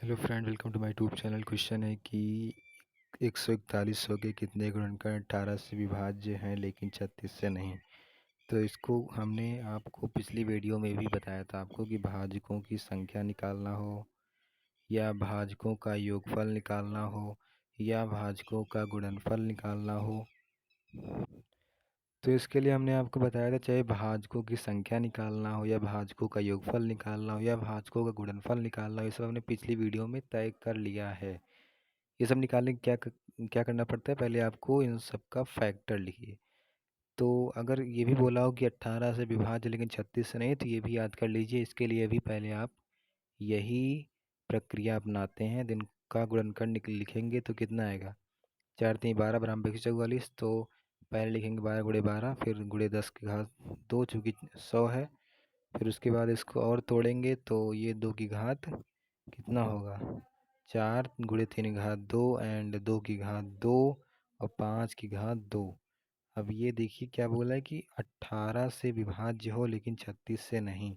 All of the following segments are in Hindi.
Hello friend, welcome to my YouTube channel. Question है कि 141 के कितने गुणनखंड 18 से विभाज्य हैं लेकिन 36 से नहीं। तो इसको हमने आपको पिछली वीडियो में भी बताया था आपको कि भाजकों की संख्या निकालना हो या भाजकों का योगफल निकालना हो या भाजकों का गुणनफल निकालना हो। तो इसके लिए हमने आपको बताया था चाहे भाजकों की संख्या निकालना हो या भाजकों का योगफल निकालना हो या भाजकों का गुणनफल निकालना हो, ये सब हमने पिछली वीडियो में तय कर लिया है। ये सब निकालने के क्या करना पड़ता है, पहले आपको इन सब का फैक्टर लिखिए। तो अगर ये भी बोला हो कि 18 से विभाज्य लेकिन 36 से नहीं, तो ये भी याद कर लीजिए। इसके लिए भी पहले आप यही प्रक्रिया अपनाते हैं। दिन का गुणनखंड लिखेंगे तो कितना आएगा, 4×3 = 12 बराबर 144। तो पहले लिखेंगे 12 × 12, फिर गुणे 10⁻2 चूँकि 100 है। फिर उसके बाद इसको और तोड़ेंगे तो ये 2 की घात कितना होगा, 4 × 3 × 2 एंड 2 की घात 2 और 5 की घात 2। अब ये देखिए क्या बोला है कि 18 से विभाज्य हो लेकिन 36 से नहीं।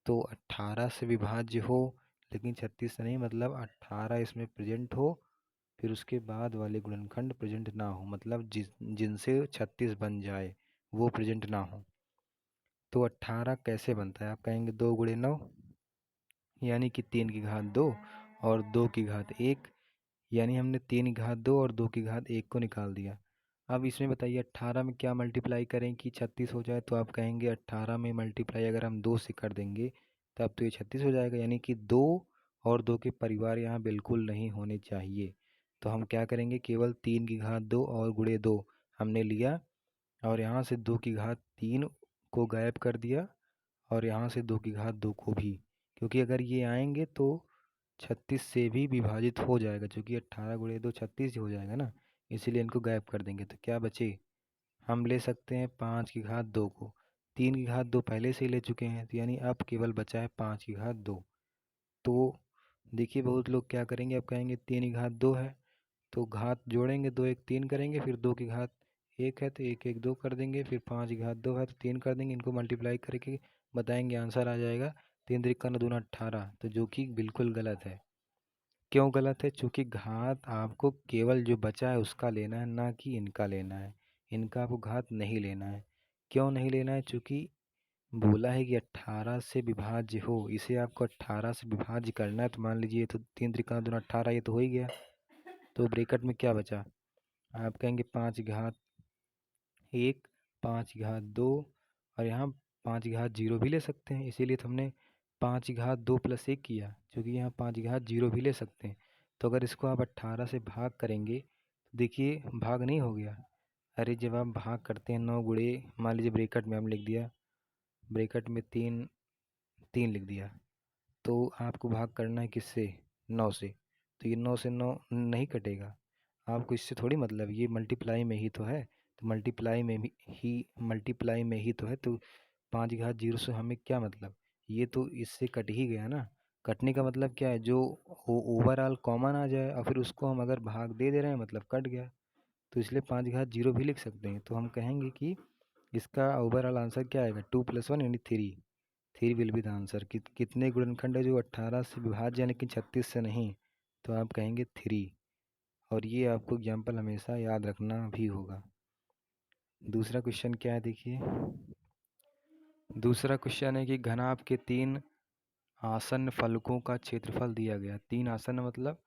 तो 18 से विभाज्य हो लेकिन 36 से नहीं मतलब 18 इसमें प्रेजेंट हो, फिर उसके बाद वाले गुणनखंड प्रेजेंट ना हो, मतलब जिनसे 36 बन जाए वो प्रेजेंट ना हो। तो 18 कैसे बनता है, आप कहेंगे 2 × 9 यानी कि 3 की घात 2 और 2 की घात 1, यानी हमने 3 की घात 2 और 2 की घात 1 को निकाल दिया। अब इसमें बताइए 18 में क्या मल्टीप्लाई करें कि 36 हो जाए। तो आप कहेंगे 18 में मल्टीप्लाई अगर हम 2 से कर देंगे तब तो ये 36 हो जाएगा, यानी कि 2 और 2 के परिवार यहाँ बिल्कुल नहीं होने चाहिए। तो हम क्या करेंगे, केवल 3 की घात 2 और गुणे 2 हमने लिया और यहाँ से 2 की घात 3 को गायब कर दिया और यहाँ से 2 की घात 2 को भी, क्योंकि अगर ये आएंगे तो 36 से भी विभाजित हो जाएगा, क्योंकि 18 × 2 36 हो जाएगा ना, इसीलिए इनको गायब कर देंगे। तो क्या बचे, हम ले सकते हैं 5 की घात 2 को। 3 की घात 2 पहले से ही ले चुके हैं, तो यानी अब केवल बचा है 5 की घात 2। तो देखिए बहुत लोग क्या करेंगे, अब कहेंगे 3 की घात 2 है तो घात जोड़ेंगे, 2 1 3 करेंगे, फिर 2 की घात 1 है तो 1 1 2 कर देंगे, फिर 5 की घात 2 है तो 3 कर देंगे। इनको मल्टीप्लाई करके बताएंगे, आंसर आ जाएगा 3 3 × 2 = 18, तो जो कि बिल्कुल गलत है। क्यों गलत है, चूँकि घात आपको केवल जो बचा है उसका लेना है, ना कि इनका लेना है। इनका आपको घात नहीं लेना है। क्यों नहीं लेना है, चूँकि बोला है कि 18 से विभाज्य हो, इसे आपको 18 से विभाज्य करना है। तो मान लीजिए तो 3 3 × 2 = 18, ये तो हो ही गया। तो ब्रैकेट में क्या बचा, आप कहेंगे 5 की घात 1, 5 की घात 2 और यहाँ 5 की घात 0 भी ले सकते हैं, इसीलिए तो हमने 5 की घात 2 + 1 किया, क्योंकि यहाँ 5 की घात 0 भी ले सकते हैं। तो अगर इसको आप 18 से भाग करेंगे तो देखिए भाग नहीं हो गया। अरे जब आप भाग करते हैं 9 गुणे, मान लीजिए ब्रैकेट में हम लिख दिया, ब्रैकेट में 3 3 लिख दिया, तो आपको भाग करना है किससे, 9 से। तो ये 9 से 9 नहीं कटेगा, आपको इससे थोड़ी मतलब, ये मल्टीप्लाई में ही तो है। तो मल्टीप्लाई में ही तो है, तो 5 की घात 0 से हमें क्या मतलब, ये तो इससे कट ही गया ना। कटने का मतलब क्या है, जो ओवरऑल कॉमन आ जाए और फिर उसको हम अगर भाग दे रहे हैं मतलब कट गया। तो इसलिए 5 की घात 0 भी लिख सकते हैं। तो हम कहेंगे कि इसका ओवरऑल आंसर क्या आएगा, 2 + 1 यानी 3। 3 विल बी द आंसर। कितने गुणनखंड है जो 18 से विभाज्य यानी कि 36 से नहीं, तो आप कहेंगे 3। और ये आपको एग्जाम्पल हमेशा याद रखना भी होगा। दूसरा क्वेश्चन क्या है देखिए, दूसरा क्वेश्चन है कि घनाभ के 3 आसन्न फलकों का क्षेत्रफल दिया गया। 3 आसन्न मतलब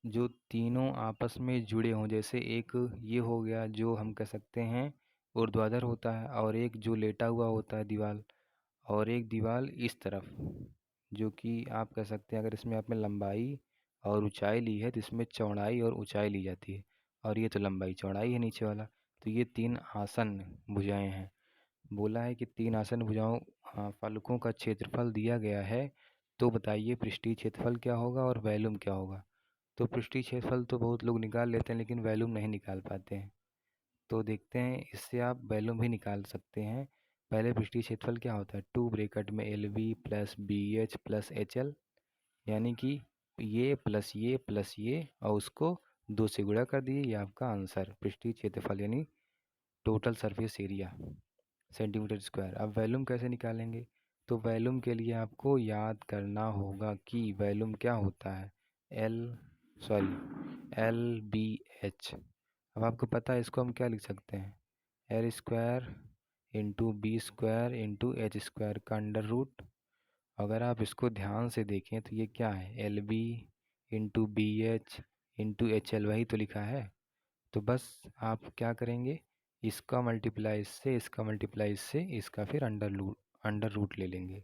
जो तीनों आपस में जुड़े हों, जैसे एक ये हो गया जो हम कह सकते हैं ऊर्ध्वाधर होता है, और एक जो लेटा हुआ होता है दीवार, और एक दीवार इस तरफ, जो कि आप कह सकते हैं अगर इसमें आपने लंबाई और ऊंचाई ली है तो इसमें चौड़ाई और ऊंचाई ली जाती है, और ये तो लंबाई चौड़ाई है नीचे वाला। तो ये 3 आसन्न भुजाएं हैं। बोला है कि 3 आसन्न भुजाओं फलकों का क्षेत्रफल दिया गया है, तो बताइए पृष्ठीय क्षेत्रफल क्या होगा और वैल्यूम क्या होगा। तो पृष्ठीय क्षेत्रफल तो बहुत लोग निकाल लेते हैं लेकिन वैल्यूम नहीं निकाल पाते हैं। तो देखते हैं, इससे आप वैल्यूम भी निकाल सकते हैं। पहले पृष्ठीय क्षेत्रफल क्या होता है, 2 ब्रैकेट में LB + BH + HL, यानी कि ये प्लस ये प्लस ये और उसको 2 से गुणा कर दिए, ये आपका आंसर पृष्ठीय क्षेत्रफल यानी total surface area centimetre square. अब वैल्यूम कैसे निकालेंगे, तो वॉल्यूम के लिए आपको याद करना होगा कि वॉल्यूम क्या होता है, एल बी एच। अब आपको पता है इसको हम क्या लिख सकते हैं, L square into B square into H square का अंडर रूट। अगर आप इसको ध्यान से देखें तो ये क्या है, L B into B H into H L, वही तो लिखा है। तो बस आप क्या करेंगे, इसका मल्टीप्लाई इससे, इसका मल्टीप्लाई इससे, इसका फिर अंडर रूट ले लेंगे।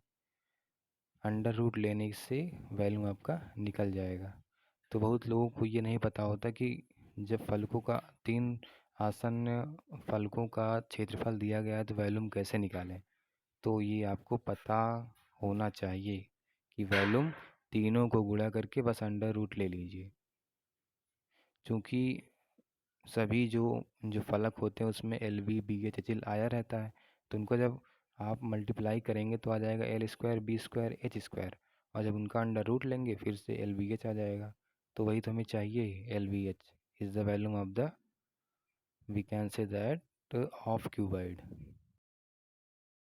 अंडर रूट लेने से वैल्यू आपका निकल जाएगा। तो बहुत लोगों को ये नहीं पता होता कि जब फलकों का 3 आसन्न फलकों का क्षेत्रफल दिया गया है तो वैल्यूम कैसे निकालें। तो ये आपको पता होना चाहिए कि वैल्यूम तीनों को गुणा करके बस अंडर रूट ले लीजिए। क्योंकि सभी जो जो फलक होते हैं उसमें L B B H H L आया रहता है, तो उनको जब आप मल्टीप्लाई करेंगे तो आ जाएगा L square B square H square, और जब उनका अंडर रूट लेंगे फिर से एल बी एच आ जाएगा। तो वही तो हमें चाहिए, L B H is the volume of the, we can say that, of cuboid.